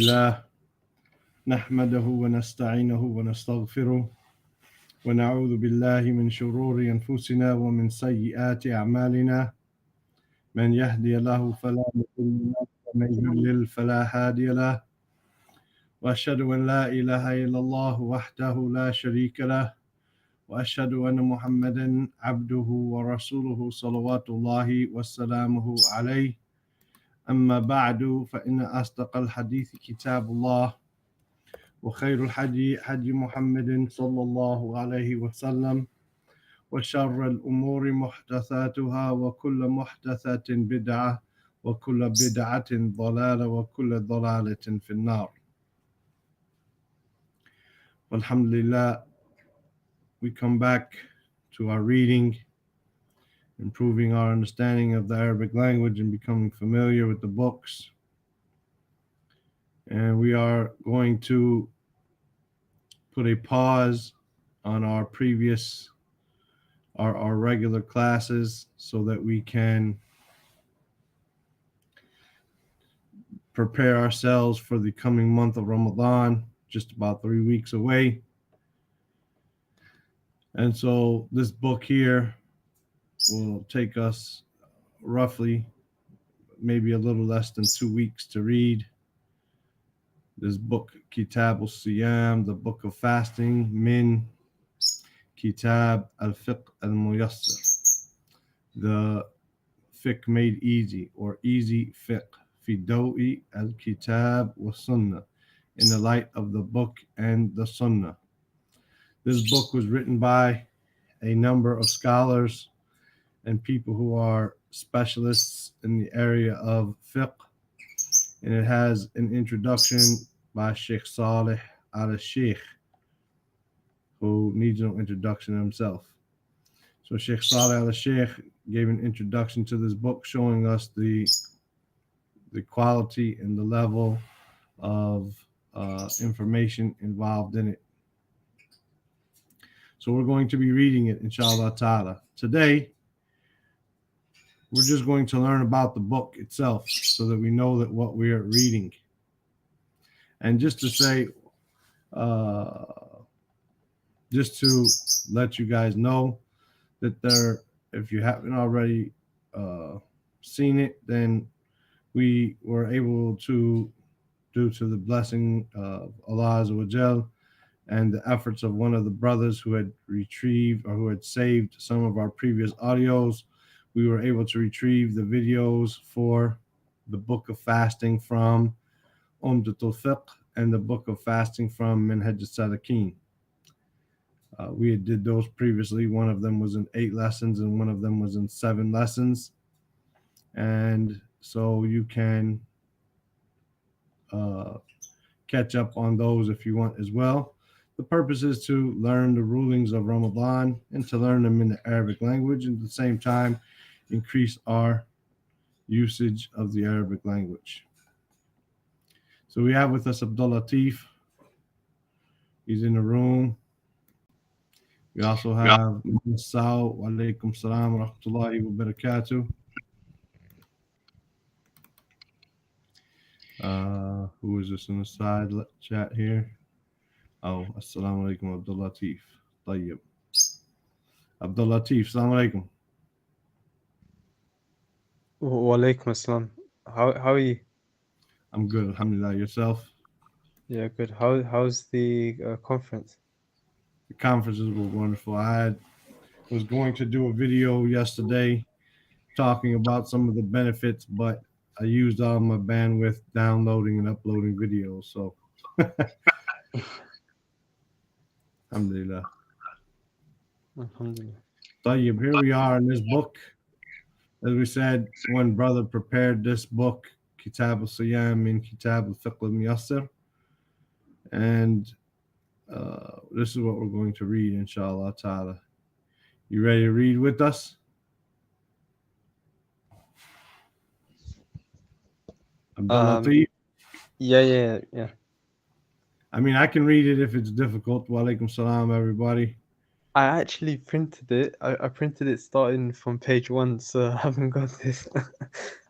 الله نحمده ونستعينه ونستغفره ونعوذ بالله من شرور أنفسنا ومن سيئات أعمالنا من يهدي الله فلا مضل له ومن يضلل فلا هادي له وأشهد أن لا إله إلا الله وحده لا شريك له وأشهد أن محمدا عبده ورسوله صلوات الله وسلامه عليه أما بعد فإن أصدق الحديث كتاب الله وخير الحدي حدي محمد صلى الله عليه وسلم وشر الأمور محدثاتها وكل محدثة بدعة وكل بدعة ضلالة وكل ضلالة في النار. Alhamdulillah, we come back to our reading, improving our understanding of the Arabic language and becoming familiar with the books. And we are going to put a pause on our previous, our regular classes so that we can prepare ourselves for the coming month of Ramadan, just about 3 weeks away. And so this book here will take us roughly maybe a little less than 2 weeks to read. This book, Kitab al-Siyam, the book of fasting, min Kitab al-Fiqh al-Muyassar, the fiqh made easy, or easy fiqh, fi dawi al-Kitab wa Sunnah, in the light of the book and the Sunnah. This book was written by a number of scholars and people who are specialists in the area of fiqh, and it has an introduction by Sheikh Saleh al-Sheikh, who needs no introduction himself. So Sheikh Saleh al-Sheikh gave an introduction to this book, showing us the quality and the level of information involved in it. So we're going to be reading it, inshallah ta'ala. Today, we're just going to learn about the book itself so that we know that what we are reading. And just to say, just to let you guys know that there, if you haven't already seen it, then we were able to, due to the blessing of Allah Azza wa Jal and the efforts of one of the brothers who had retrieved or who had saved some of our previous audios, we were able to retrieve the videos for the book of fasting from Umdatul Fiqh and the book of fasting from Minhaj al-Salikin. We did those previously. One of them was in 8 lessons and one of them was in 7 lessons. And so you can catch up on those if you want as well. The purpose is to learn the rulings of Ramadan and to learn them in the Arabic language, and at the same time increase our usage of the Arabic language. So we have with us Abdul Latif. He's in the room. We also have Musa. Wa alaikum salam wa rahmatullahi wa barakatuh. Who is this in the side chat here? Oh, assalamu alaikum, Abdul Latif. Tayyib. Abdul Latif, assalamu alaikum. Wa alaikum assalam. How are you? I'm good, alhamdulillah. Yourself? Yeah, good. How's the conference? The conferences were wonderful. Was going to do a video yesterday talking about some of the benefits, but I used all my bandwidth downloading and uploading videos. So, alhamdulillah. Alhamdulillah. Tayyib, here we are in this book. As we said, one brother prepared this book, Kitab al-Siyam in Kitab al-Fiqh al-Muyassar. And this is what we're going to read, inshallah ta'ala. You ready to read with us? Yeah. I mean, I can read it if it's difficult. Wa alaikum salam, everybody. I actually printed it. I printed it starting from page 1, so I haven't got this.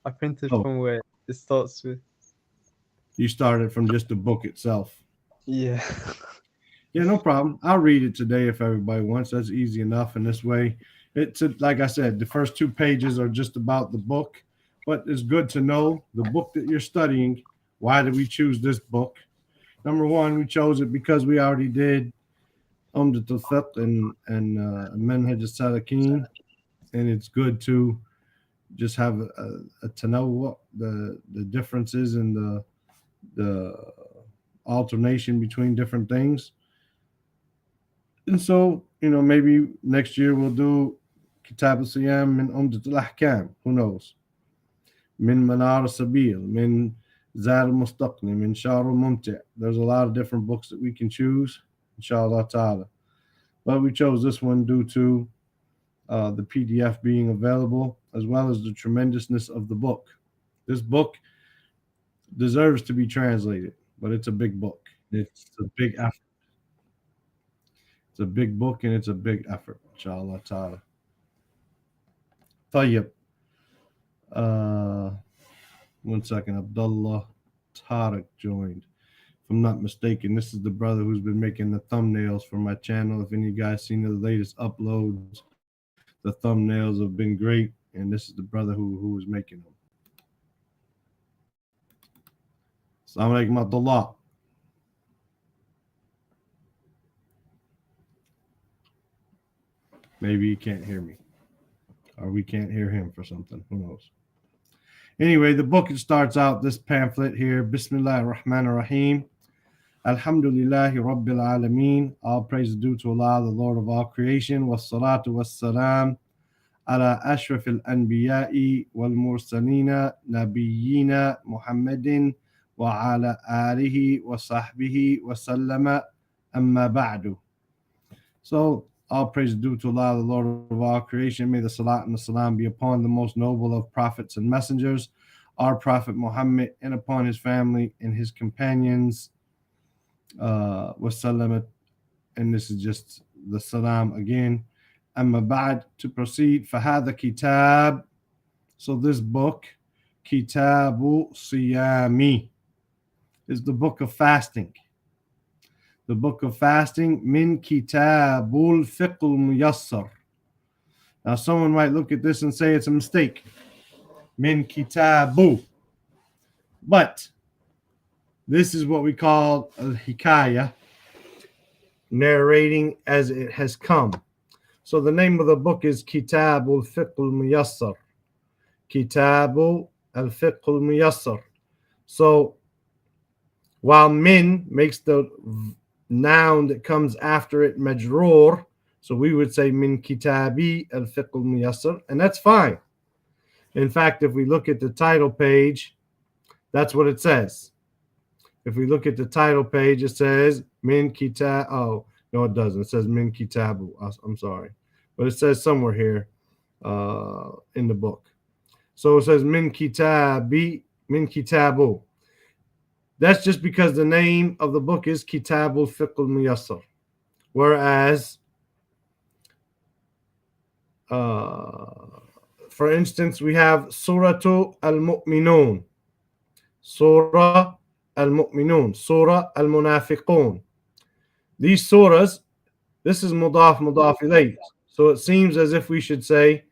I printed from where it starts with. You started from just the book itself. Yeah. Yeah, no problem. I'll read it today if everybody wants. That's easy enough. And this way, like I said, the first 2 pages are just about the book, but it's good to know the book that you're studying. Why did we choose this book? Number one, we chose it because we already did Umdat al-Fiqh and Manhaj al-Salikin, and it's good to just have to know what the differences and the alternation between different things. And so, maybe next year we'll do Kitab al-Siyam min Umdat al-Ahkam. Who knows? Min Manar al-Sabil, min Zad al-Mustaqni, min Shar al-Mumti'. There's a lot of different books that we can choose, inshallah ta'ala. But we chose this one due to the PDF being available, as well as the tremendousness of the book. This book deserves to be translated, but it's a big book. It's a big effort. It's a big book and it's a big effort, inshallah ta'ala. طيب. One second. Abdullah Tariq joined. If I'm not mistaken, this is the brother who's been making the thumbnails for my channel. If any of you guys seen the latest uploads, the thumbnails have been great, and this is the brother who was making them. Assalamu alaikum Abdullah. Maybe he can't hear me, or we can't hear him for something. Who knows? Anyway, the book, it starts out, this pamphlet here, Bismillah ar-Rahman ar-Rahim. Alhamdulillahi Rabbil Alameen. All praise is due to Allah, the Lord of all creation. Wassalatu wassalam ala ashraf al-anbiya'i wal-mursalina nabiyyina Muhammadin wa ala alihi wa sahbihi wa sallama amma ba'du. So, all praise is due to Allah, the Lord of all creation. May the salat and the salam be upon the most noble of prophets and messengers, our Prophet Muhammad, and upon his family and his companions. Wasallam. And this is just the salam again. Amma ba'd, to proceed. Fahada kitab. So this book, Kitabu Siyami, is the book of fasting. The book of fasting, min Kitabul Fiqh al-Muyassar. Now, someone might look at this and say it's a mistake. Min Kitabu. But this is what we call al-Hikayah, narrating as it has come. So the name of the book is Kitabul Fiqh al-Muyassar. Kitabu al-Fiqh al-Muyassar. So while min makes the noun that comes after it majroor, so we would say min kitabi al-Fiqh al-Muyassar, and that's fine. In fact, if we look at the title page, that's what it says. If we look at the title page, it says min kitab. Oh, no, it doesn't. It says min kitabu. I'm sorry, but it says somewhere here in the book. So it says min kitabi, min kitabu. That's just because the name of the book is Kitabul Fiqh al-Muyassar. Whereas, for instance, we have Surah al-Mu'minun, Surah al-Mu'minun, Surah al-Munafiqun. These surahs, this is mudaf ilayh. So it seems as if we should say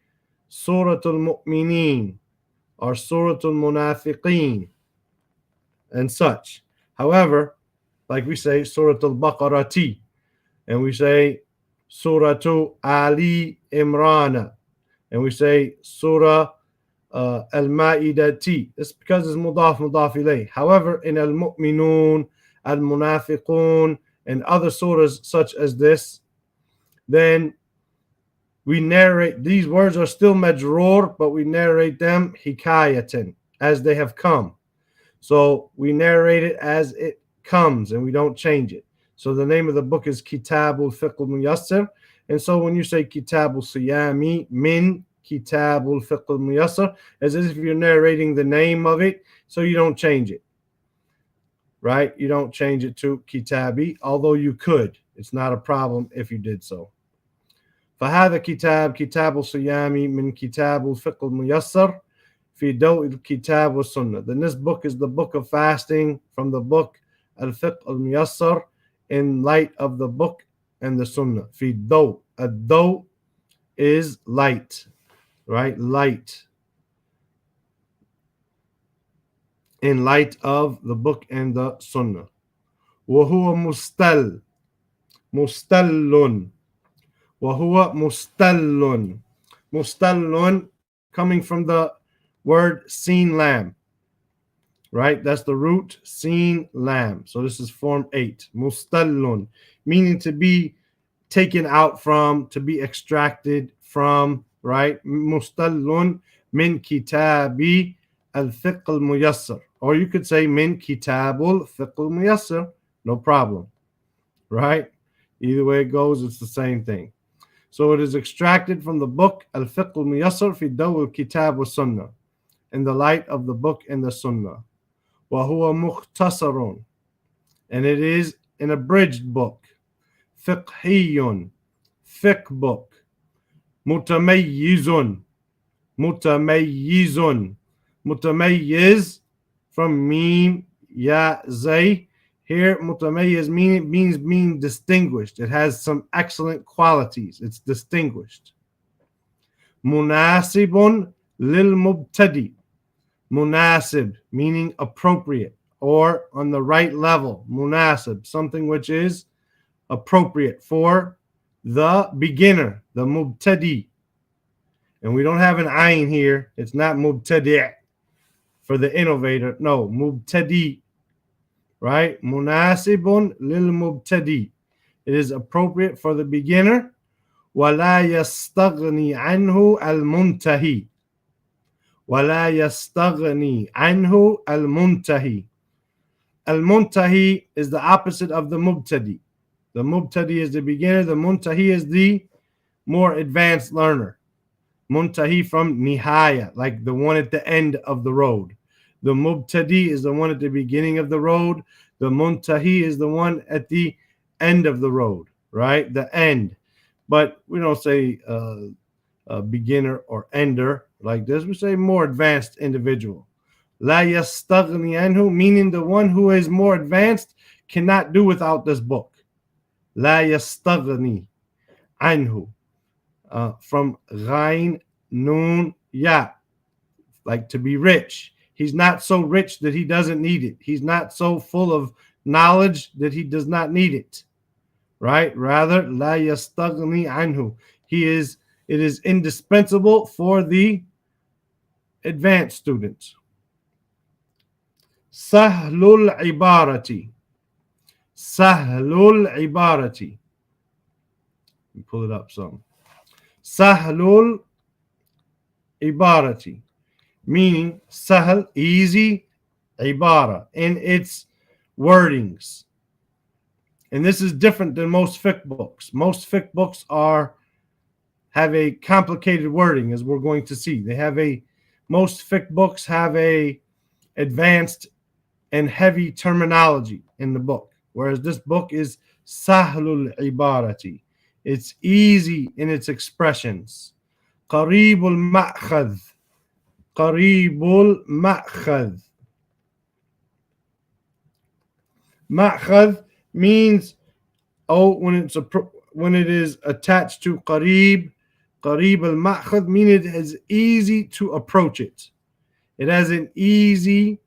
Surah al-Mu'minin or Surah al-Munafiqeen and such. However, like we say Surah al-Baqarah, and we say Surah Ali Imran, and we say Surah al-Ma'idah. It's because it's mudaf ilayh. However, in al-Mu'minun, al-Munafiqun, and other surahs such as this, then we narrate, these words are still majroor, but we narrate them hikayatan, as they have come. So we narrate it as it comes and we don't change it. So the name of the book is Kitabul Fiqh al-Muyassar. And so when you say Kitabul Siyami min Kitabul Fiqh al-Muyassar, as if you're narrating the name of it, so you don't change it. Right? You don't change it to Kitabi, although you could. It's not a problem if you did so. فهذا كتاب Kitabul Siyami min Kitabul Fiqh al-Muyassar. في ضوء الكتاب والسنة. Then this book is the book of fasting from the book al-Fiqh al-Muyassar, in light of the book and the sunnah. في ضوء. الضوء is light, right? Light. In light of the book and the sunnah. وهو مستل. مستل. وهو مستل. مستل, coming from the word seen lamb, right? That's the root seen lamb. So this is form 8. Mustallun, meaning to be taken out from, to be extracted from, right? Mustallun min kitabi al-Fiqh al-Muyassar. Or you could say min kitabul Fiqh al-Muyassar. No problem, right? Either way it goes, it's the same thing. So it is extracted from the book al-Fiqh al-Muyassar fi daw al-kitab wa sunnah, in the light of the book and the sunnah. Wa huwa mukhtasarun, and it is an abridged book. Fiqhiyun, fiqh book. Mutamayyizun, mutamayyizun. Mutamayyiz from mim ya zay. Here, mutamayyiz means being distinguished. It has some excellent qualities. It's distinguished. Munasibun lil mubtadi. Munasib, meaning appropriate or on the right level. Munasib, something which is appropriate for the beginner, the mubtadi. And we don't have an ayn here. It's not mubtadi' for the innovator. No, mubtadi. Right? Munasibun lil mubtadi. It is appropriate for the beginner. ولا يستغني عنه المنتهي. ولا يستغني عنه المنتهي. Al-Muntahi is the opposite of the Mubtadi. The Mubtadi is the beginner. The Muntahi is the more advanced learner. Muntahi from Nihaya, like the one at the end of the road. The Mubtadi is the one at the beginning of the road. The Muntahi is the one at the end of the road, right? The end. But we don't say beginner or ender like this. We say more advanced individual. La yastaghni anhu, meaning the one who is more advanced cannot do without this book. La yastaghni anhu. From ghain, noon, ya. Like to be rich. He's not so rich that he doesn't need it. He's not so full of knowledge that he does not need it. Right? Rather, la yastaghni anhu. It is indispensable for the advanced students. Sahlul ibarati. Sahlul ibarati. Let me pull it up some. Sahlul ibarati. Meaning sahl, easy, ibara, in its wordings. And this is different than most fiqh books. Most fiqh books have a complicated wording, as we're going to see. Most fiqh books have a advanced and heavy terminology in the book, whereas this book is sahlul ibarati. It's easy in its expressions. Qaribul ma'khadh. Qaribul ma'khadh. Ma'khadh means when it is attached to qarib. Qarib al-ma'khadh meaning it is easy to approach it. It has an easy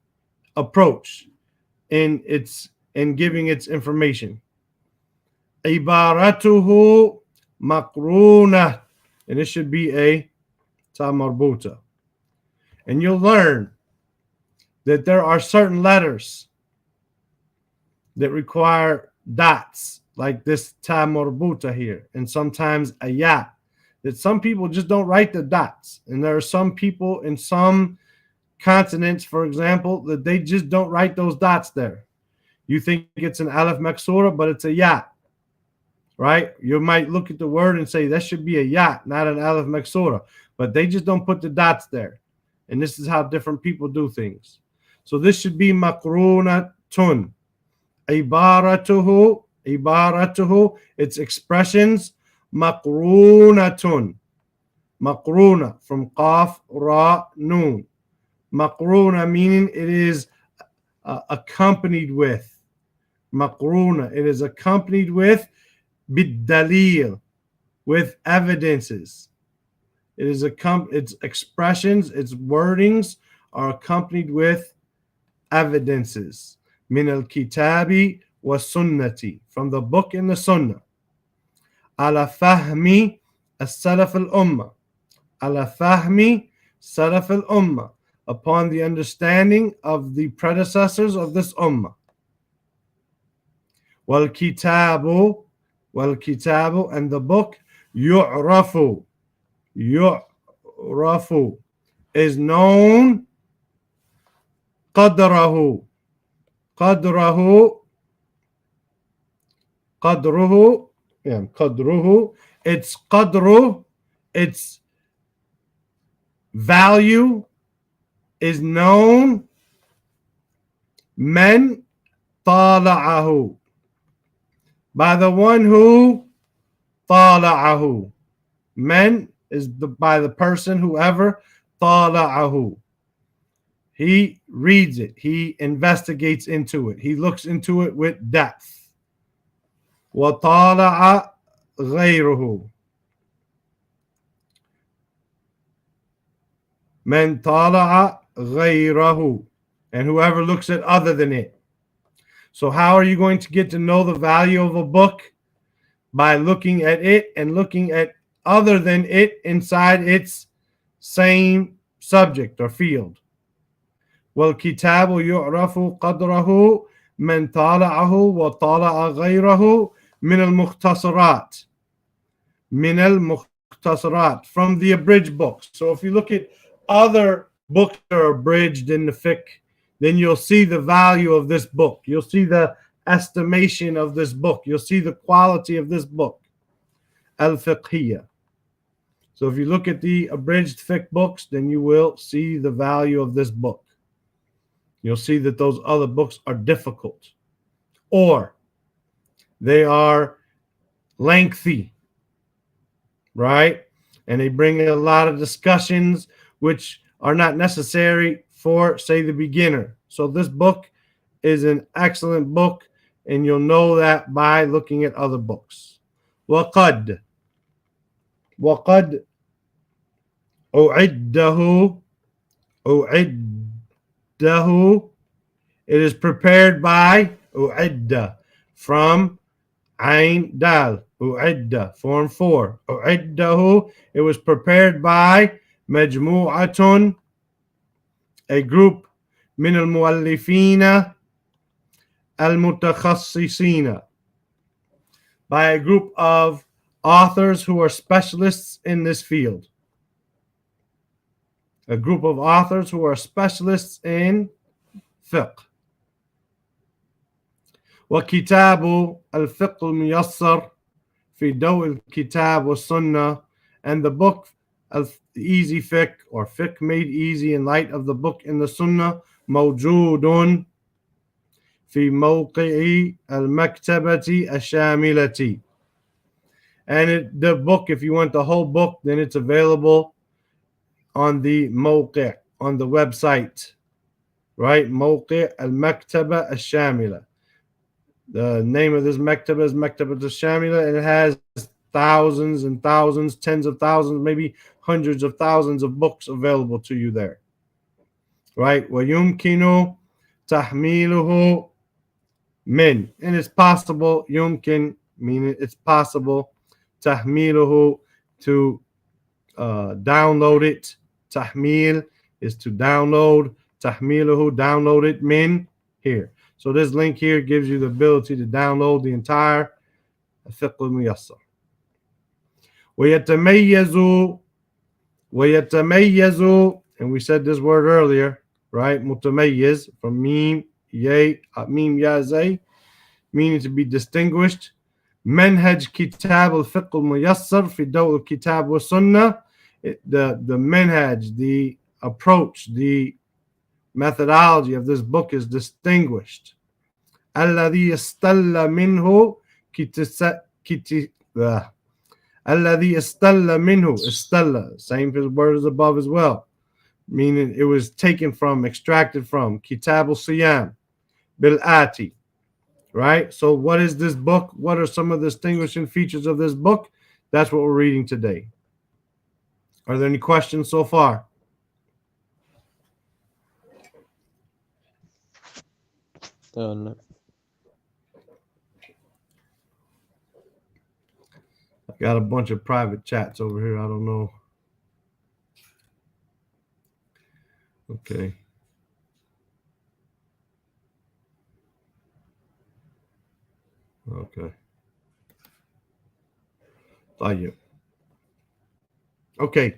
approach in giving its information. Ibaratuhu maqruna, and it should be a ta marbuta. And you'll learn that there are certain letters that require dots, like this ta marbuta here, and sometimes a ya, that some people just don't write the dots. And there are some people in some continents, for example, that they just don't write those dots there. You think it's an alif maksura, but it's a ya, right? You might look at the word and say that should be a ya, not an alif maksura, but they just don't put the dots there. And this is how different people do things. So this should be makrunatun. Ibaratuhu, its expressions, makrunatun. Makruna from qaf, ra, noon. Maqruna meaning it is accompanied with. Maqruna, it is accompanied with bid-dalil, with evidences. It is its expressions, its wordings are accompanied with evidences. Min al-kitabi wa sunnati, from the book and the sunnah. Ala fahmi as-salaf al-ummah. Ala fahmi salaf al-ummah, upon the understanding of the predecessors of this ummah. Wal kitabu, and the book, yu'rafu, is known, qadruhu, its qadru, its value is known, man tala'ahu, by the one who tala'ahu. Man is by the person, whoever, tala'ahu. He reads it, he investigates into it, he looks into it with depth. Wa tala'a ghayruhu. Man tala'a ghayrahu, and whoever looks at other than it. So how are you going to get to know the value of a book? By looking at it and looking at other than it inside its same subject or field. وَالْكِتَابُ يُعْرَفُ قَدْرَهُ مَنْ طَالَعَهُ وَطَالَعَ غَيْرَهُ مِنَ الْمُخْتَصَرَاتِ, from the abridged books. So if you look at other books that are abridged in the fiqh, then you'll see the value of this book. You'll see the estimation of this book. You'll see the quality of this book. Al-Fiqhiyya. So if you look at the abridged fiqh books, then you will see the value of this book. You'll see that those other books are difficult, or they are lengthy, right? And they bring a lot of discussions which are not necessary for, say, the beginner. So this book is an excellent book, and you'll know that by looking at other books. وَقَدْ أُعِدَّهُ, it is prepared by, أُعِدَّ, from Ain Dal, أُعِدَّ, form 4. أُعِدَّهُ, it was prepared by مجموعة, a group, من المؤلفين المتخصصين, by a group of authors who are specialists in this field. A group of authors who are specialists in fiqh. وكتاب al-Fiqh al-Muyassar في ضوء الكتاب والسنة, and the book of easy fiqh, or fiqh made easy in light of the book in the sunnah, موجود في موقع المكتبة الشاملة. And the book, if you want the whole book, then it's available on the موقع, on the website, right? موقع المكتبة الشاملة. The name of this mektaba is Mektaba al-Shamila, and it has thousands and thousands, tens of thousands, maybe hundreds of thousands of books available to you there, right? وَيُمْكِنُ تَحْمِيلُهُ مِنْ, and it's possible, yumkin meaning it's possible, tahmiluhu, to download it. Tahmil is to download, tahmiluhu, download it, min, here. So this link here gives you the ability to download the entire al-Fiqh al-Muyassar. وَيَتَمَيَّزُ, and we said this word earlier, right? Mutamayyiz, from mim, ya, zay, meaning to be distinguished. Manhaj kitab al-Fiqh al-Muyassar fi daw al-kitab wa sunnah. The manhaj, the approach, the methodology of this book is distinguished. الذي استل منه الذي استل منه, istalla, same word as above as well. meaning it was taken from, extracted from Kitab al-Siyam bil-Ati. Right? So what is this book? What are some of the distinguishing features of this book? That's what we're reading today. Are there any questions so far? No. I've got a bunch of private chats over here. I don't know. Okay. Okay. Okay.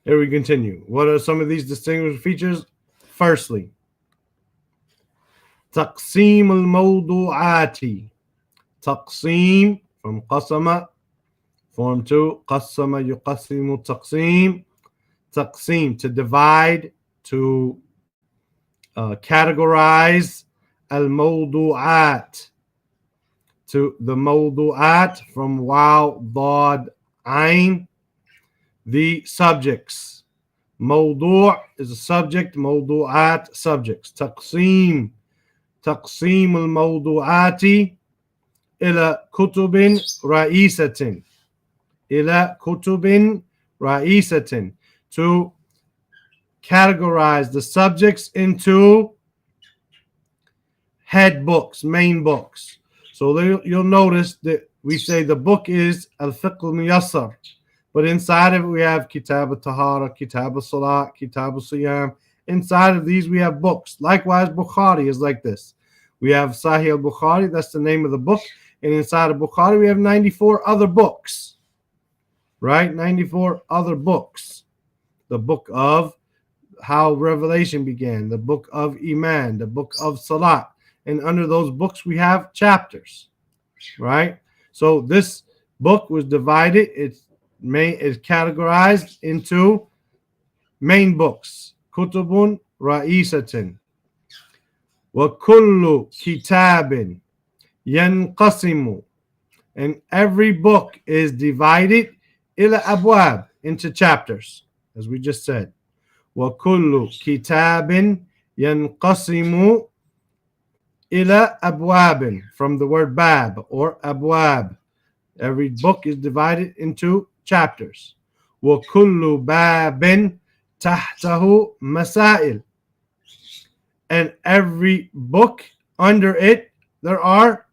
Here we continue. What are some of these distinguishing features? Firstly, تقسيم الموضوعات. تقسيم from قسم. Form 2, قسم يقسم تقسيم. تقسيم, to divide, to categorize. الموضوعات, to the موضوعات from واو ضاد عين, the subjects. موضوع is a subject, موضوعات subjects. تقسيم الموضوعات إلى كتب رئيسة. إلى كتب رئيسة, to categorize the subjects into head books, main books. So you'll notice that we say the book is al-Fiqh al-Muyassar, but inside of it we have Kitab al-Tahara, Kitab al-Salat, Kitab al-Siyam. Inside of these we have books. Likewise, Bukhari is like this. We have Sahih al-Bukhari, that's the name of the book, and inside of Bukhari we have 94 other books. Right? 94 other books. The book of how revelation began, the book of Iman, the book of Salat. And under those books we have chapters. Right? So this book was divided, it's categorized into main books. Kutubun ra'isatin. Wa kullu kitabin yanqasimu. And every book is divided ila abwab, into chapters, as we just said. Wa kullu kitabin yanqasimu ila abwabin, from the word bab or abwab. Every book is divided into chapters. Wa kullu babin tahtahu masail. And every book under it there are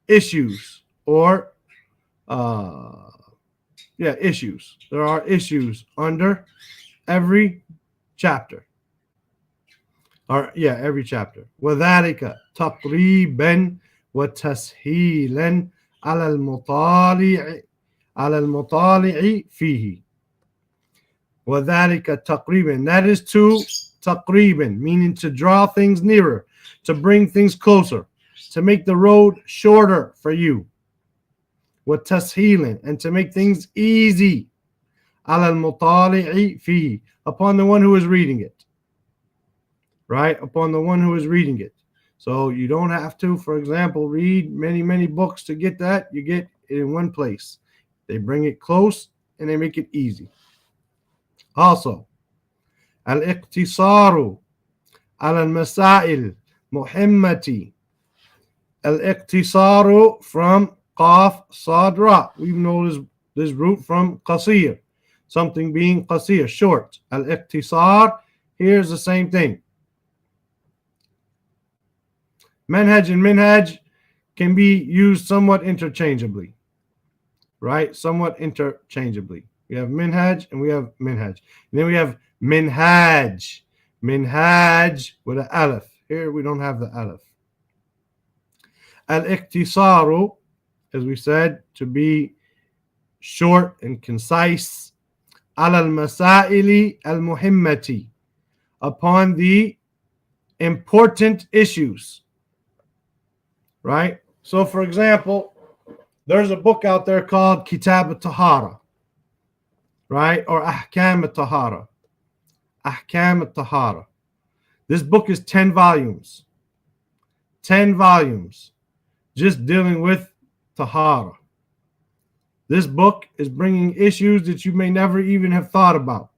issues or issues. There are issues under every chapter. Every chapter. وذلك تقريبا وتسهيلا على المطالع فيه. وذلك تقريبا, that is to تقريبا, meaning to draw things nearer, to bring things closer, to make the road shorter for you. وتسهيلا, and to make things easy. على المطالع فيه, upon the one who is reading it. Right? Upon the one who is reading it. So you don't have to, for example, read many books to get that. You get it in one place. They bring it close and they make it easy. Also, al-iqtisaru ala al-masail muhimmati. Al-iqtisaru from qaf sad ra. We've noticed this root from qasir, something being qasir, short. Al-iqtisar, here's the same thing. Manhaj and minhaj can be used somewhat interchangeably. Right? Somewhat interchangeably. We have minhaj and we have minhaj. And then we have minhaj. Minhaj with an aleph. Here we don't have the aleph. Al-iqtisaru, as we said, to be short and concise. Ala al-masaili al-muhimmati, upon the important issues. Right? So, for example, there's a book out there called Kitab al-Tahara. Right? Or Ahkam al-Tahara. Ahkam al-Tahara. This book is 10 volumes. 10 volumes. Just dealing with Tahara. This book is bringing issues that you may never even have thought about.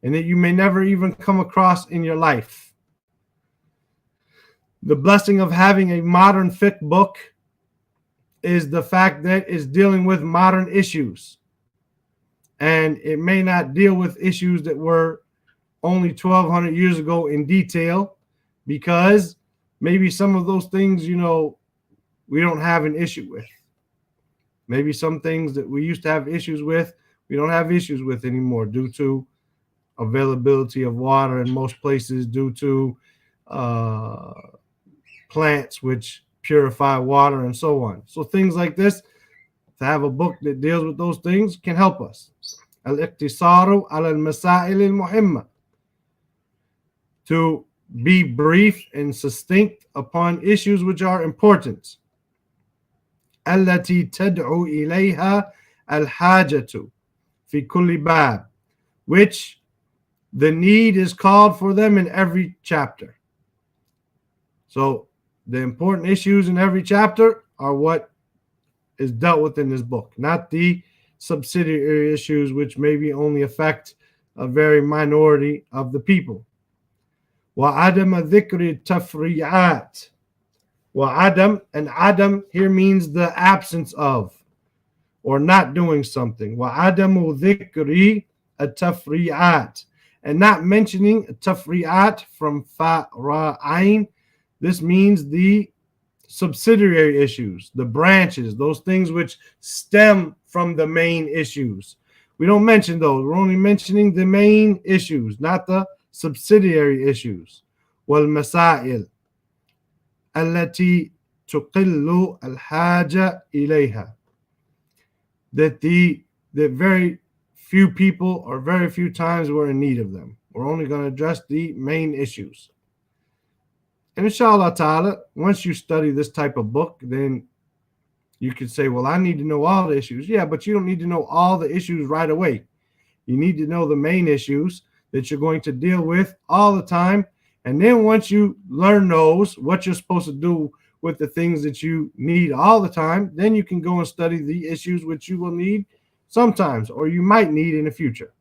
and that you may never even come across in your life. The blessing of having a modern fiqh book is the fact that it's dealing with modern issues. And it may not deal with issues that were only 1,200 years ago in detail, because maybe some of those things, we don't have an issue with. Maybe some things that we used to have issues with, we don't have issues with anymore due to availability of water in most places, due to plants which purify water and so on. So things like this, to have a book that deals with those things can help us. Al-Iqtisaru ala al-Masail al-Muhimma. To be brief and succinct upon issues which are important. التي تدعو إليها الحاجة في كل باب, which the need is called for them in every chapter. So the important issues in every chapter are what is dealt with in this book, not the subsidiary issues which maybe only affect a very minority of the people. وعدم ذكر التفريعات. وعدم, and adam here means the absence of or not doing something. وعدم ذكر التفريعات, and not mentioning tafri'at from fa ra ain. This means the subsidiary issues, the branches, those things which stem from the main issues. We don't mention those. We're only mentioning the main issues, not the subsidiary issues. والمسائل التي تقل الحاجة إليها. That very few people or very few times we're in need of them. We're only going to address the main issues. And inshallah ta'ala, once you study this type of book, then you could say, well, I need to know all the issues. Yeah, but you don't need to know all the issues right away. You need to know the main issues that you're going to deal with all the time. And then once you learn those, what you're supposed to do with the things that you need all the time, then you can go and study the issues which you will need sometimes, or you might need in the future.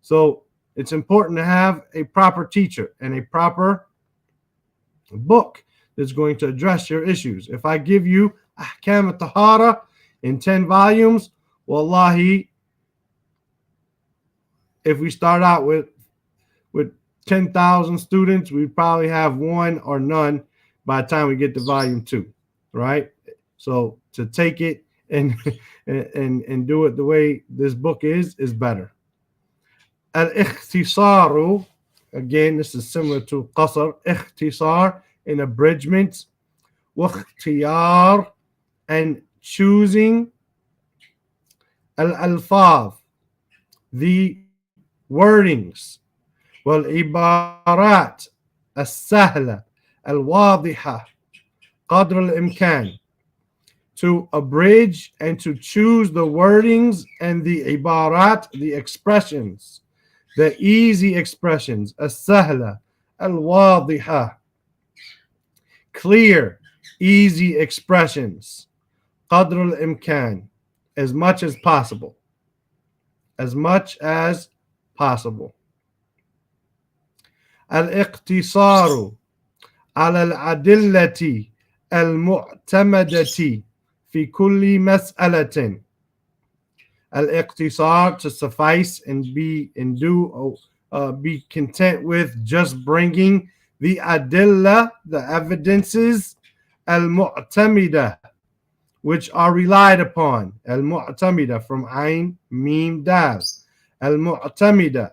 So it's important to have a proper teacher and a proper book that's going to address your issues. If I give you Ahkam al-Tahara in 10 volumes, wallahi, if we start out with 10,000 students, we'd probably have one or none by the time we get to volume 2, right? So to take it and do it the way this book is better. Al-Ikhtisaru, again, this is similar to Qasr. Ikhtisar, an abridgment. Wakhtiyar, and choosing. Al-Alfaz, the wordings. Wal-Ibarat, As-Sahla, Al-Wadiha, Qadr al-Imkan. To abridge and to choose the wordings and the ibarat, the expressions, the easy expressions, as-sahla, al-wadiha, clear, easy expressions, qadr al-imkan, as much as possible, as much as possible. Al-iqtisaru ala al-adillati al-mu'tamadati fi kulli mas'alatin. Al-iqtisar, to suffice and be content with just bringing the adilla, the evidences, al-mu'tamida, which are relied upon. Al-mu'tamida, from ayn, mim, dal. Al-mu'tamida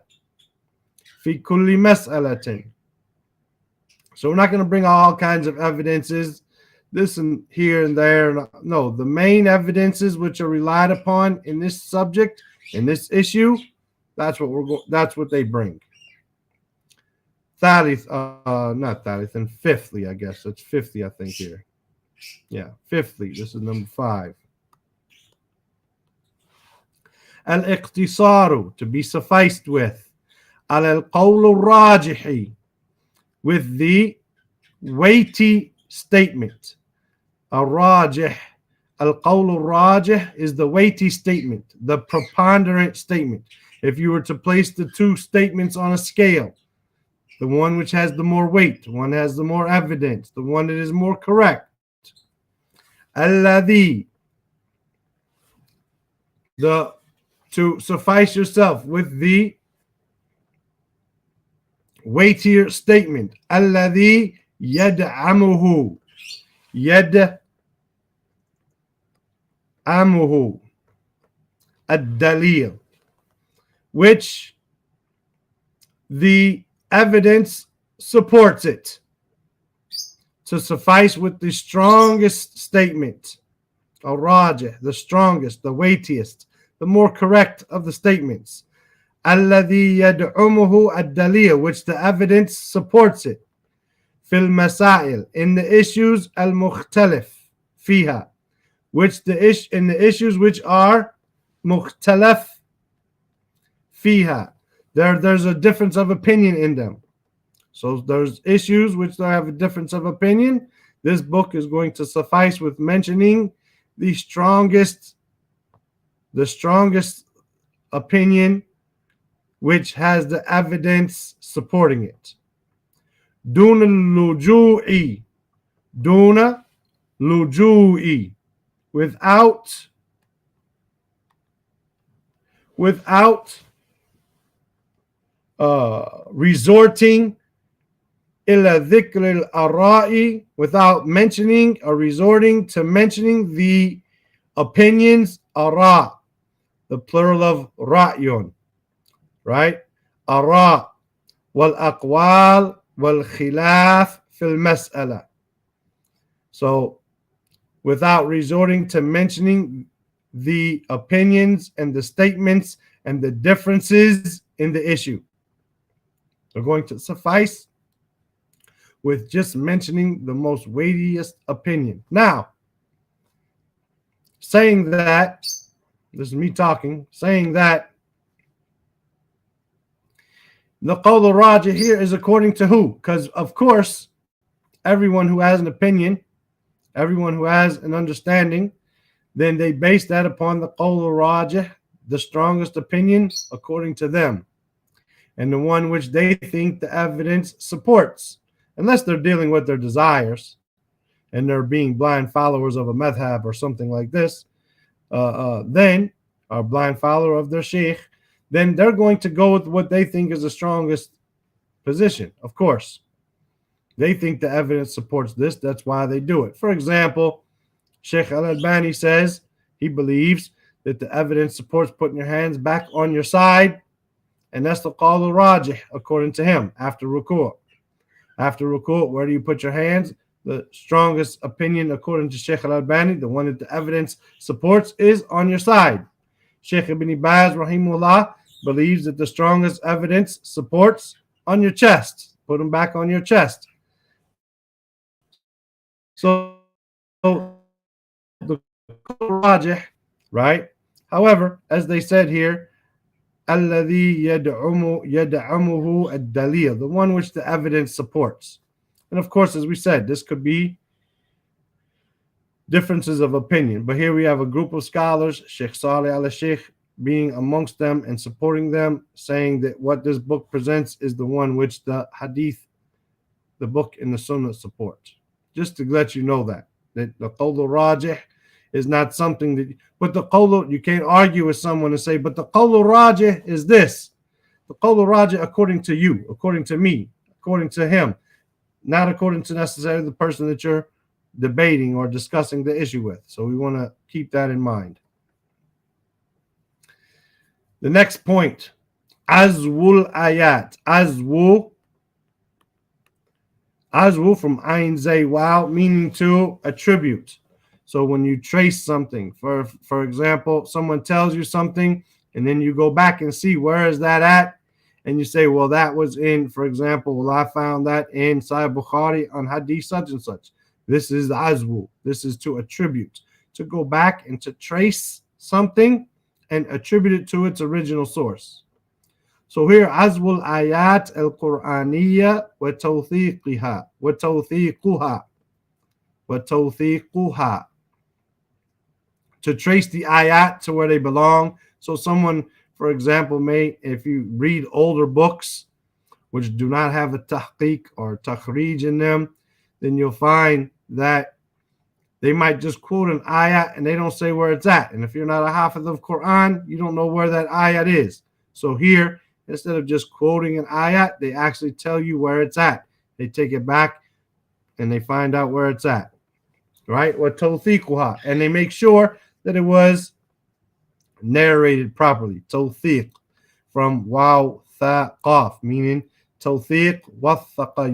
fi kulli mas'alatin. So we're not going to bring all kinds of evidences, this and here and there. No, the main evidences which are relied upon in this subject, in this issue, that's what they bring. Thalith, not Thalith, and fifthly, I guess. It's 50, I think, here. Yeah, fifthly, this is number 5. Al-iqtisaru, to be sufficed with. Al-qawl al-rajihi, with the weighty statement. Al-rajih, al-qawl al-rajih is the weighty statement, the preponderant statement. If you were to place the two statements on a scale, the one which has the more weight, the one that has the more evidence, the one that is more correct, alladhi, to suffice yourself with the weightier statement, alladhi yad'amuhu, yad'amuhu ad-dalil, which the evidence supports it, to suffice with the strongest statement, al-rajih, the strongest, the weightiest, the more correct of the statements, alladhi yad'umuhu ad-dalil, which the evidence supports it, fil masail, in the issues al-mukhtalif fiha, which in the issues which are mukhtalaf fiha, there's a difference of opinion in them. So there's issues which they have a difference of opinion. This book is going to suffice with mentioning the strongest opinion which has the evidence supporting it. Duna luju'i, without resorting ila dhikr al-ara'i, without mentioning or resorting to mentioning the opinions, ara, the plural of ra'yun, right? Ara wal aqwal wal khilaf fil mas'ala. So without resorting to mentioning the opinions and the statements and the differences in the issue. They're going to suffice with just mentioning the most weightiest opinion. Now, saying that, this is me talking, saying that the qawl al-rajih here is according to who? Because, of course, everyone who has an opinion, everyone who has an understanding, then they base that upon the qawl al-rajih, the strongest opinion according to them, and the one which they think the evidence supports, unless they're dealing with their desires and they're being blind followers of a madhab or something like this, then, or blind follower of their sheikh, then they're going to go with what they think is the strongest position. Of course, they think the evidence supports this, that's why they do it. For example, Sheikh al-Albani says he believes that the evidence supports putting your hands back on your side, and that's the qawl al-rajih according to him after ruku'. After ruku', where do you put your hands? The strongest opinion according to Sheikh al-Albani, the one that the evidence supports, is on your side. Sheikh Ibn Baz rahimahullah believes that the strongest evidence supports on your chest. Put them back on your chest. So the rajih, right? However, as they said here, alladhi yad'amuhu ad-dalil, the one which the evidence supports. And of course, as we said, this could be differences of opinion. But here we have a group of scholars, Sheikh Saleh al-Sheikh being amongst them and supporting them, saying that what this book presents is the one which the hadith, the book in the sunnah, support. Just to let you know that the qawl al-rajih is not something that, but the qawl, you can't argue with someone and say, but the qawl al-rajih is this. The qawl al-rajih according to you, according to me, according to him, not according to necessarily the person that you're debating or discussing the issue with. So we want to keep that in mind. The next point, azwul ayat. Azwu from ayn zay wow, meaning to attribute. So when you trace something, for example, someone tells you something, and then you go back and see where is that at, and you say, well, that was in, for example, well, I found that in Sahih Bukhari on hadith such and such. This is the azwu. This is to attribute, to go back and to trace something and attribute it to its original source. So here, azwul ayat al-Qur'aniyya wa tawthiquha, wa tawthiquha, to trace the ayat to where they belong. So someone For example, if you read older books which do not have a tahqiq or takhrij in them, then you'll find that they might just quote an ayat and they don't say where it's at. And if you're not a hafiz of Quran, you don't know where that ayat is. So here, instead of just quoting an ayat, they actually tell you where it's at. They take it back and they find out where it's at. Right? وَتَوْثِيقُهَا. And they make sure that it was narrated properly. Tawthiq from waw, tha, qaf, meaning tawthiq, wathaqa,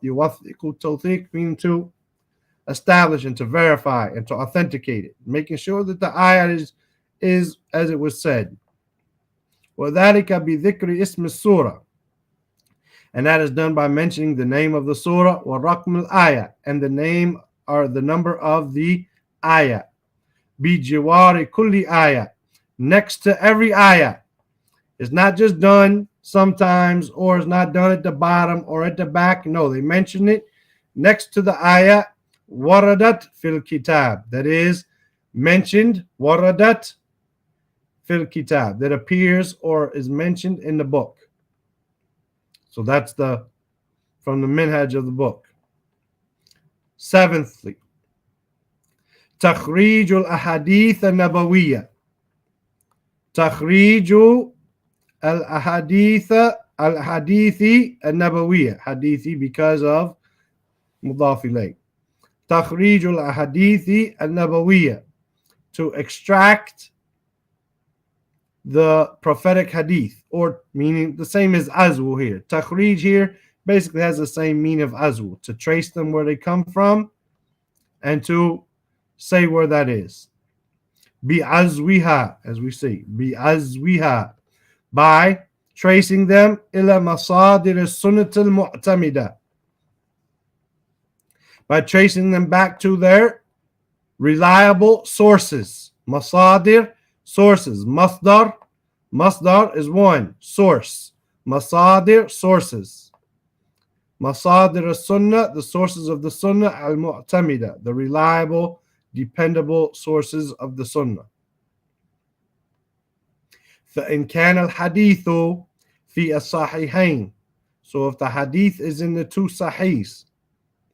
yuwathiqu tawthiq, meaning to establish and to verify and to authenticate it, making sure that the ayat is as it was said. وَذَلِكَ بِذِكْرِ اسْمِ السُّورَةِ. And that is done by mentioning the name of the surah, وَرَقْمِ الْآيَةِ, and the name or the number of the ayat. بِجِوَارِ كُلِّ ayat, next to every ayat. It's not just done sometimes, or it's not done at the bottom or at the back. No, they mention it next to the ayat. Waradat fil kitab, that is mentioned. Waradat fil kitab, that appears or is mentioned in the book. So that's from the minhaj of the book. Seventhly, takhrij al-ahadith al-nabawiyya. Takhrij al-ahadith al-hadithi al-nabawiyya. Hadithi because of mudaf ilayh. Takhrij al-ahadithi al-nabawiyya, to extract the prophetic hadith, or meaning the same as azwu here. Takhrij here basically has the same meaning of azwu, to trace them where they come from and to say where that is. Bi'azwiha, as we say, bi'azwiha, by tracing them ila masadir as-sunnah al-mu'tamida, by tracing them back to their reliable sources. Masadir, sources. Masdar is one, source. Masadir, sources. Masadir as-sunnah, the sources of the sunnah, al-mu'tamida, the reliable, dependable sources of the sunnah. فَإِنْ كَانَ الْحَدِيثُ فِي الصَّحِيحَيْنِ, so if the hadith is in the two sahihs,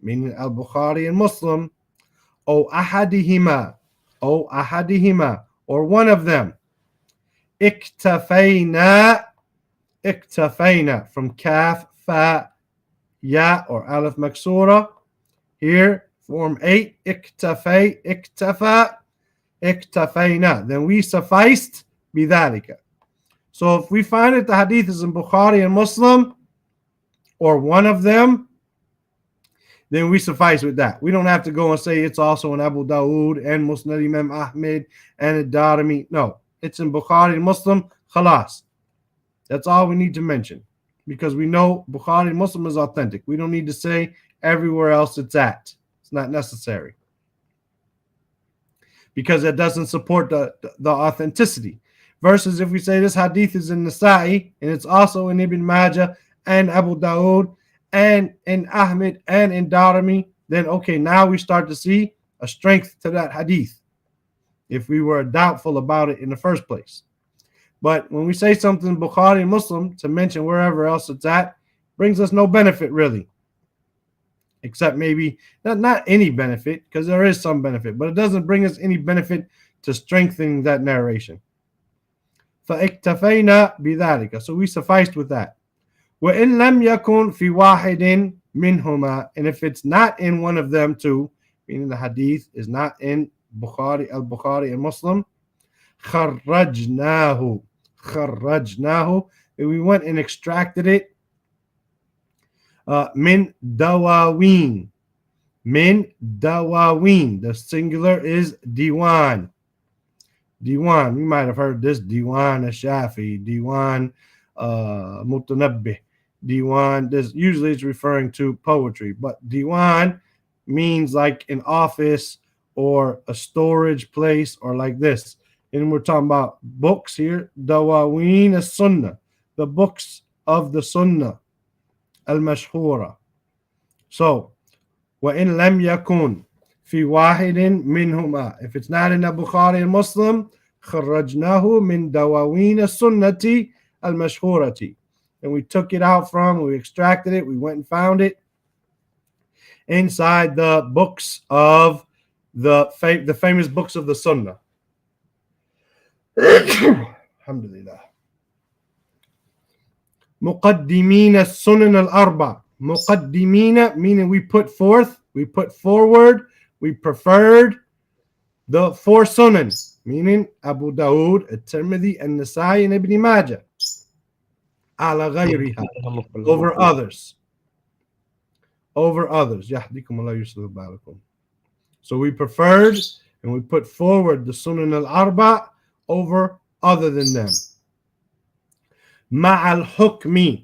meaning al-Bukhari and Muslim, or ahadihima, or one of them, iktafayna, from kaf, fa, ya, or alif maksura, here, form 8, iktafa, iktafayna, then we sufficed bidhalika. So if we find that the hadith is in Bukhari and Muslim, or one of them, then we suffice with that. We don't have to go and say it's also in Abu Dawood and Musnad Imam Ahmed and Ad-Darimi. No, it's in Bukhari and Muslim, khalas. That's all we need to mention, because we know Bukhari and Muslim is authentic. We don't need to say everywhere else it's at. It's not necessary, because it doesn't support the authenticity. Versus if we say this hadith is in Nasa'i and it's also in Ibn Majah and Abu Dawood and in Ahmed and in Darimi, then okay, now we start to see a strength to that hadith if we were doubtful about it in the first place. But when we say something Bukhari and Muslim, to mention wherever else it's at, brings us no benefit really, except maybe not any benefit, because there is some benefit, but it doesn't bring us any benefit to strengthening that narration. فَإِكْتَفَيْنَا بِذَلِكَ, so we sufficed with that. وَإِن لَمْ يَكُنْ فِي وَاحِدٍ مِنْهُمَا, and if it's not in one of them two, meaning the hadith is not in al-Bukhari and Muslim, خَرَّجْنَاهُ, and we went and extracted it min dawawin, the singular is diwan. Diwan, you might have heard this, Diwan al-Shafi, Diwan Mutanabbih, Diwan, this usually it's referring to poetry, but Diwan means like an office or a storage place or like this. And we're talking about books here, Dawawin as-Sunnah, the books of the Sunnah, al-Mashhura. So, وَإِن لَمْ يَكُنْ في واحد منهما, if it's not in the Bukhari and Muslim, خرجناه من دواوين السنة المشهورة. And we took it out from, we extracted it, we went and found it inside the books of the famous books of the Sunnah. Alhamdulillah. مقدمين السنن الأربع. مقدمين meaning we put forth, we put forward, we preferred the four sunan, meaning Abu Dawood, At-Tirmidhi, and Nasai, and Ibn Majah. على غيرها, over others. Over others. يهديكم الله يصلح بالكم. So we preferred and we put forward the Sunan al-Arba over other than them. مع الحكم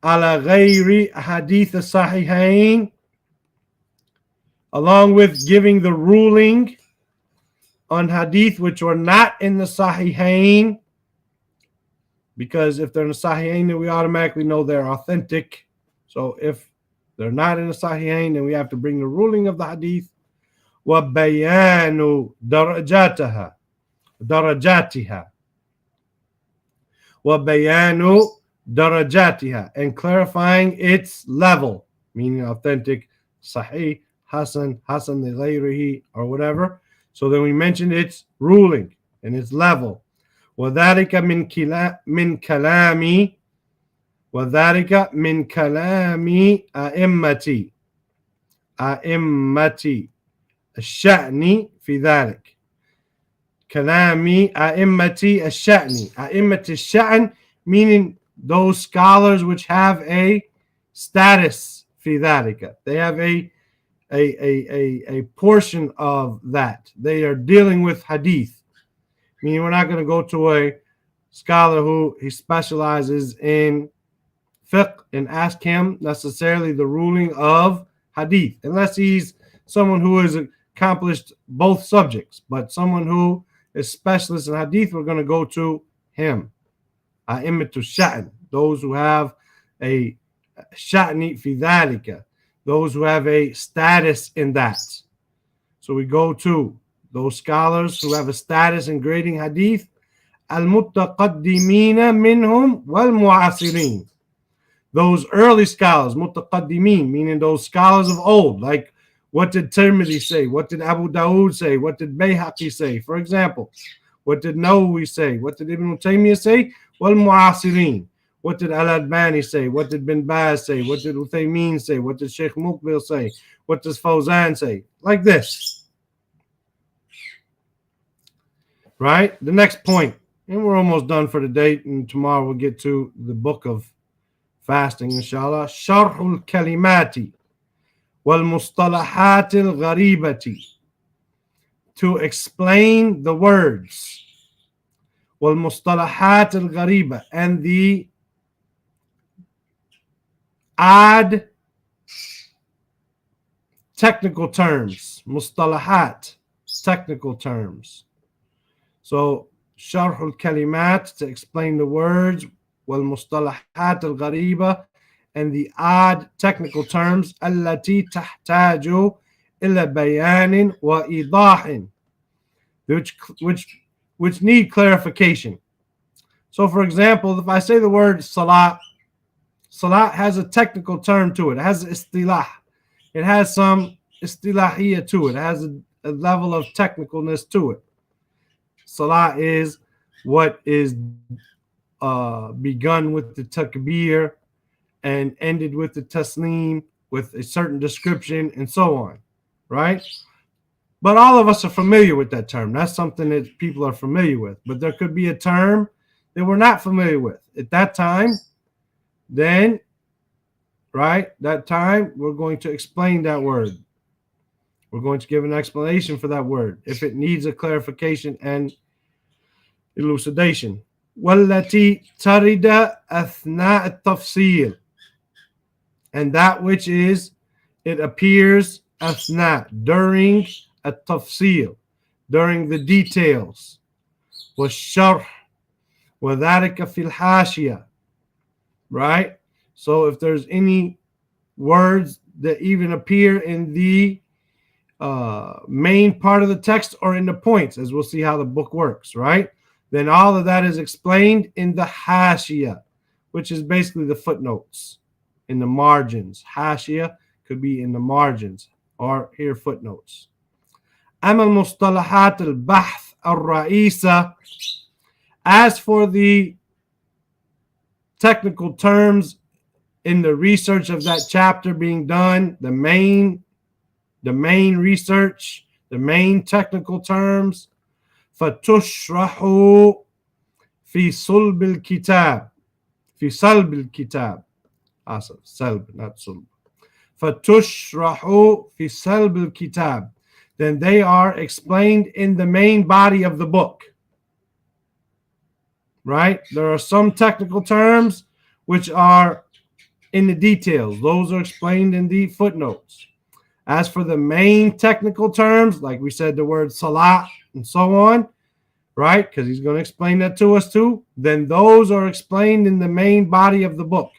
على غير حديث الصحيحين, along with giving the ruling on hadith which were not in the Sahihain, because if they're in the Sahihain, then we automatically know they're authentic. So if they're not in the Sahihain, then we have to bring the ruling of the hadith. وَبَيَانُ دَرَجَاتِهَا وَبَيَانُ دَرَجَاتِهَا, and clarifying its level, meaning authentic, Sahih, Hasan, Hasan لِغَيْرِهِ, or whatever. So then we mentioned its ruling and its level. وَذَلِكَ مِنْ كَلَامِ وَذَلِكَ مِنْ كَلَامِ أئمة الشأن في ذلك. كلام أئمة الشأن. أئمة الشأن meaning those scholars which have a status في ذلك. They have a portion of that. They are dealing with hadith. Meaning we're not going to go to a scholar who he specializes in fiqh and ask him necessarily the ruling of hadith, unless he's someone who has accomplished both subjects. But someone who is specialist in hadith, we're going to go to him. A'immatul sha'n, those who have a sha'ni fi dhalika, those who have a status in that. So we go to those scholars who have a status in grading hadith, al-mutaqaddimina minhum wal-mu'asirin. Those early scholars, mutaqaddimin, meaning those scholars of old, like what did Tirmidhi say? What did Abu Dawood say? What did Bayhaqi say? For example, what did Nawawi say? What did Ibn Taymiyyah say? Wal-mu'asirin. What did Al-Albani say? What did Bin Baz say? What did Uthaymeen say? What did Sheikh Muqbil say? What does Fawzan say? Like this. Right? The next point. And we're almost done for the day. And tomorrow we'll get to the book of fasting, inshallah. Sharhul kalimati wal mustalahatil gharibati. To explain the words. Wal mustalahatil ghariba. And the odd technical terms. Mustalahat. Technical terms. So, Sharhul kalimat, to explain the words. والمصطلحات الغريبة, and the odd technical terms التي تحتاج إلى بيان وإيضاح, which need clarification. So for example, if I say the word salat, salat has a technical term to it. It has istilah. It has some istilahiyya to it. It has a level of technicalness to it. Salat is what is begun with the takbir and ended with the taslim with a certain description and so on, right? But all of us are familiar with that term. That's something that people are familiar with. But there could be a term that we're not familiar with at that time. Then, right, that time we're going to explain that word. We're going to give an explanation for that word if it needs a clarification and elucidation. والتي ترد أثناء التفصيل, and that which is, it appears أثناء, during التفصيل, during the details. والشرح وذلك في الحاشية, right? So if there's any words that even appear in the main part of the text or in the points, as we'll see how the book works, right? Then all of that is explained in the hashiyah, which is basically the footnotes in the margins. Hashiyah could be in the margins or here footnotes. أما المصطلحات البحث الرئيسة, as for the technical terms in the research of that chapter being done, the main research, the main technical terms, فَتُشْرَحُ فِي صُلْبِ الْكِتَابِ في صلب الكتاب صلب not صلب فَتُشْرَحُ فِي صلب الكتاب, then they are explained in the main body of the book. Right? There are some technical terms which are in the details. Those are explained in the footnotes. As for the main technical terms, like we said, the word salah and so on, right? Because he's going to explain that to us too. Then those are explained in the main body of the book.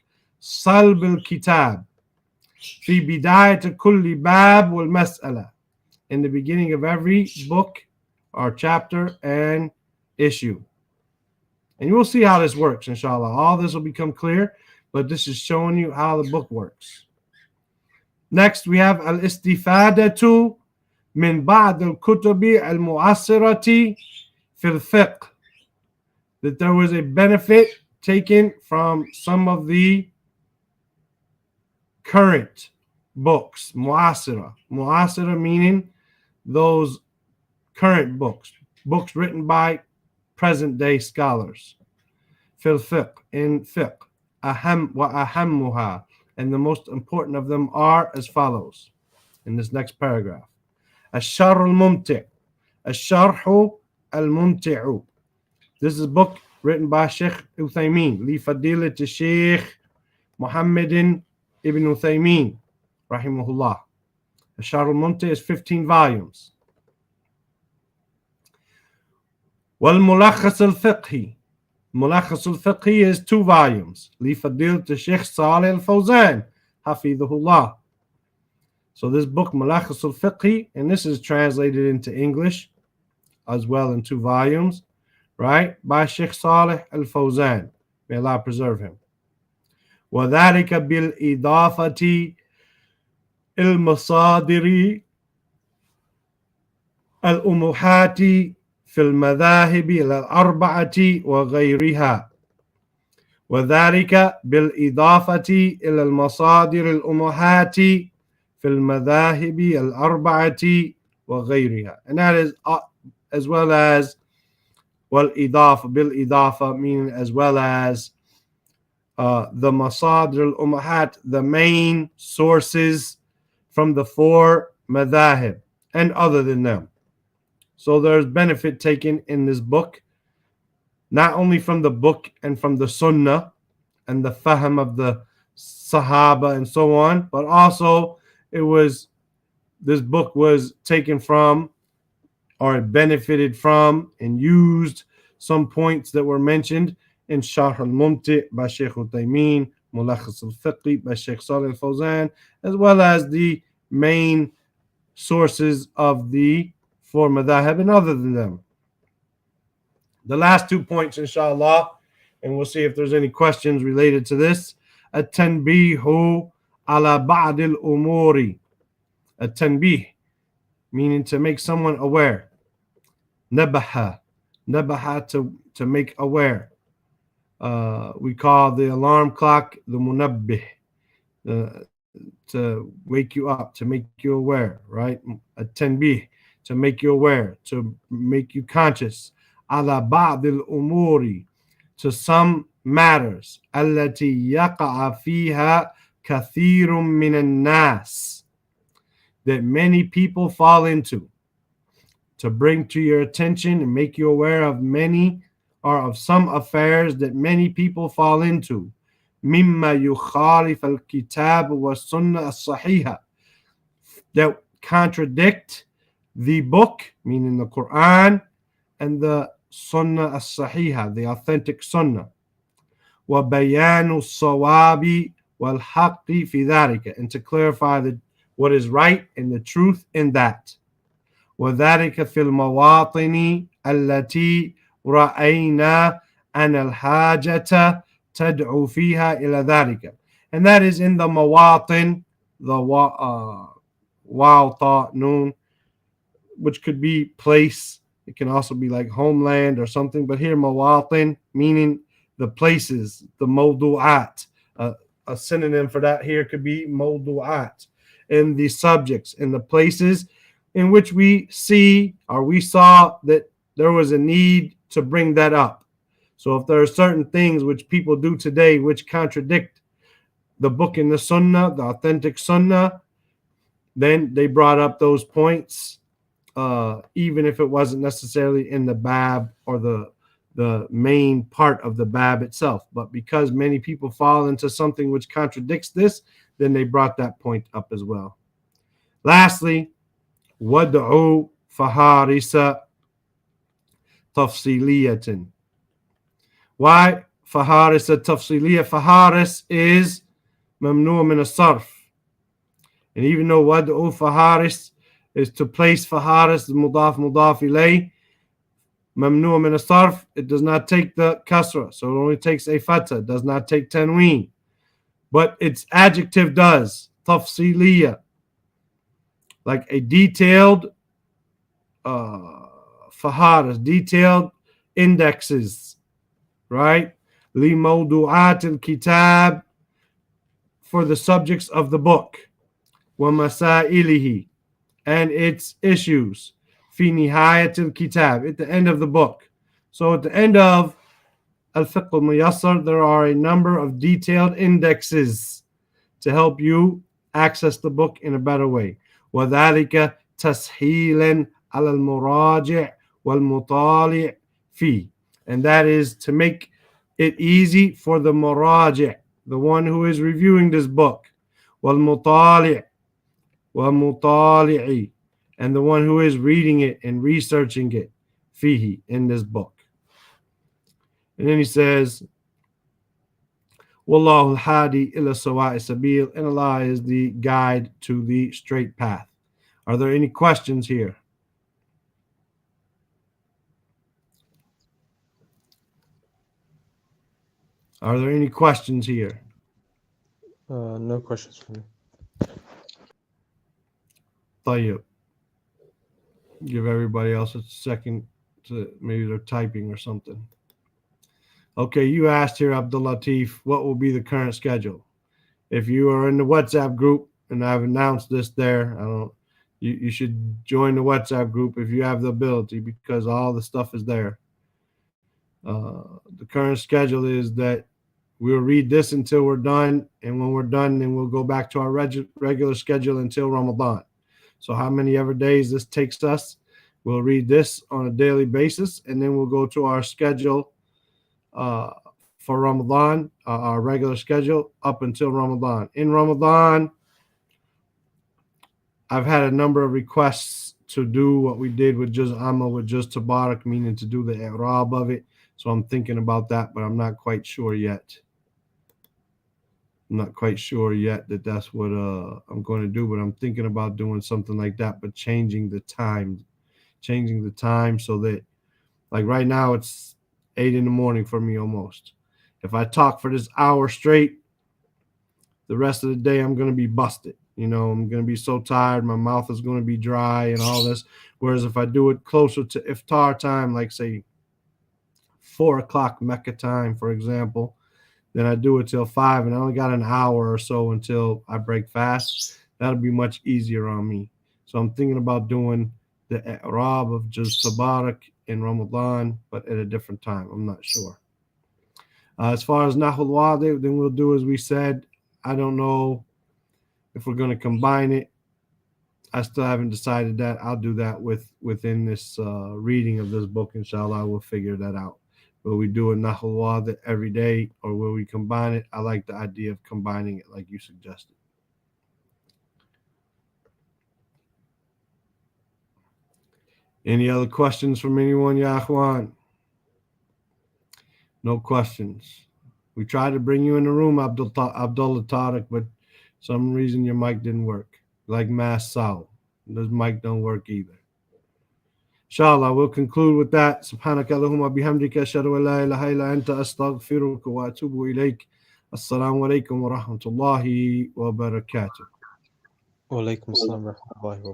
Salb al-Kitab. Fi bidayat kulli bab wal mas'ala. In the beginning of every book or chapter and issue. And you will see how this works, inshallah. All this will become clear, but this is showing you how the book works. Next, we have al-istifadatu min ba'd al-kutubi al-Muyassarati fil fiqh. That there was a benefit taken from some of the current books. Muyassara. Muyassara meaning those current books. Books written by present day scholars. Fil fiqh, in fiqh. Aham wa ahammuha. And the most important of them are as follows in this next paragraph. Ash-Sharh al-Mumti'. Ash-Sharh al-Mumti'u. This is a book written by Sheikh Uthaymin. Li Fadilat Sheikh Muhammadin ibn Uthaymin, rahimahullah. Ash-Sharh al-Mumti' is 15 volumes. Wal-Mulakhas al-Fiqhi. Mulakhas al-Fiqhi is 2 volumes. Li Fadilat Sheikh Salih al-Fawzan, hafidhahullah. So this book, Mulakhas al-Fiqhi, and this is translated into English as well in 2 volumes, right? By Sheikh Salih al-Fawzan. May Allah preserve him. وَذَلِكَ بِالْإِضَافَةِ الْمَصَادِرِ الْأُمُّهَاتِ في المذاهب الأربعة وغيرها. وذلك بالإضافة إلى المصادر الأمهات في المذاهب الأربعة وغيرها. And that is as well as والإضافة بالإضافة meaning as well as the masadir al-ummahat, the main sources from the 4 madhahib and other than them. So there's benefit taken in this book, not only from the book and from the sunnah and the fahm of the sahaba and so on, but also this book was taken from or it benefited from and used some points that were mentioned in Sharh al-Mumti' by Sheikh Uthaymin, Mulakhas al-Fiqh by Sheikh Salih al-Fawzan, as well as the main sources of the 4 madhahib and other than them. The last 2 points, inshallah, and we'll see if there's any questions related to this. At-tanbihu ala ba'd al-umuri. At-tanbih, meaning to make someone aware. Nabaha to make aware. We call the alarm clock the munabbih, to wake you up, to make you aware, right? At-tanbih, to make you aware, to make you conscious. Ala ba'd al-umuri, to some matters. Allati yaqa'a fiha kathirun min an-nas, that many people fall into. To bring to your attention and make you aware of many or of some affairs that many people fall into. Mimma yukhalif al-kitab wa sunnah as-sahiha, that contradict the book, meaning the Quran, and the sunnah as-sahiha, the authentic sunnah. وَبَيَانُ الصَّوَابِ وَالْحَقِّ فِي ذَلِكَ, and to clarify what is right and the truth in that. وذلك في المواطن التي رأينا أن الحاجة تدعو فيها إلى ذلك. And that is in the mawatin, the waw, thought, noon, which could be place. It can also be like homeland or something. But here, mawatin, meaning the places, the mawdu'at. A synonym for that here could be mawdu'at. In the subjects, in the places in which we see or we saw that there was a need to bring that up. So if there are certain things which people do today which contradict the book and the sunnah, the authentic sunnah, then they brought up those points, even if it wasn't necessarily in the bab or the main part of the bab itself. But because many people fall into something which contradicts this, then they brought that point up as well. Lastly, وَدْعُوا فَهَارِسَ تَفْصِيلِيَةٍ. Why فَهَارِسَ تَفْصِيلِيَةٍ? Faharis is ممنوع من الصرف. And even though وَدْعُوا فَهَارِسَ is to place faharis, mudaf ilay, ممنوع من الصرف, it does not take the kasra, so it only takes a fatha, does not take tanween. But its adjective does, tafsiliya, like a detailed faharis, detailed indexes, right? Li mawdu'at al-kitab, for the subjects of the book, wa masailihi, and its issues, fi nihayat al-kitab, at the end of the book. So at the end of al-Fiqh al-Muyassar, there are a number of detailed indexes to help you access the book in a better way. وَذَلِكَ تَسْهِيلًا عَلَى الْمُرَاجِعِ وَالْمُطَالِعِ فِيهِ. And that is to make it easy for the muraji', the one who is reviewing this book, وَالْمُطَالِعِ وَمُطَالِعِ, and the one who is reading it and researching it, fihi, in this book. And then he says, Wallahu al-hadi ila sawa'i sabil, and Allah is the guide to the straight path. Are there any questions here? Are there any questions here? No questions for me. Tayyib. Give everybody else a second to, maybe they're typing or something. Okay, you asked here, Abdul Latif, what will be the current schedule? If you are in the WhatsApp group, and I've announced this there, you should join the WhatsApp group if you have the ability, because all the stuff is there. The current schedule is that we'll read this until we're done, and when we're done, then we'll go back to our regular schedule until Ramadan. So how many ever days this takes us, we'll read this on a daily basis, and then we'll go to our schedule for Ramadan, our regular schedule up until Ramadan. In Ramadan, I've had a number of requests to do what we did with Juz Amma, with Juz Tabarak, meaning to do the i'rab of it. So I'm thinking about that, but I'm not quite sure yet. I'm not quite sure yet that that's what I'm going to do, but I'm thinking about doing something like that, but changing the time so that, like right now, it's 8 in the morning for me almost. If I talk for this hour straight, the rest of the day I'm going to be busted. You know, I'm going to be so tired. My mouth is going to be dry and all this. Whereas if I do it closer to iftar time, like say 4 o'clock Mecca time, for example, then I do it till 5, and I only got an hour or so until I break fast. That'll be much easier on me. So I'm thinking about doing the i'rab of Juz Tabarak in Ramadan, but at a different time. I'm not sure. As far as Nahul Wadi, then we'll do as we said. I don't know if we're going to combine it. I still haven't decided that. I'll do that within this reading of this book, inshallah. We'll figure that out. Will we do a Nahul Wadi every day, or will we combine it? I like the idea of combining it like you suggested. Any other questions from anyone, Ya Akhwan? No questions. We tried to bring you in the room, Abdullah Tariq, but some reason your mic didn't work. like Mass Sal. This mic don't work either. Inshallah, we'll conclude with that. Subhanaka Allahumma bihamdika ashhadu an la ilaha illa anta astaghfiruka wa atubu ilayk. Assalamu alaikum wa rahmatullahi wa barakatuh. Wa alaikum assalam wa rahmatullahi wa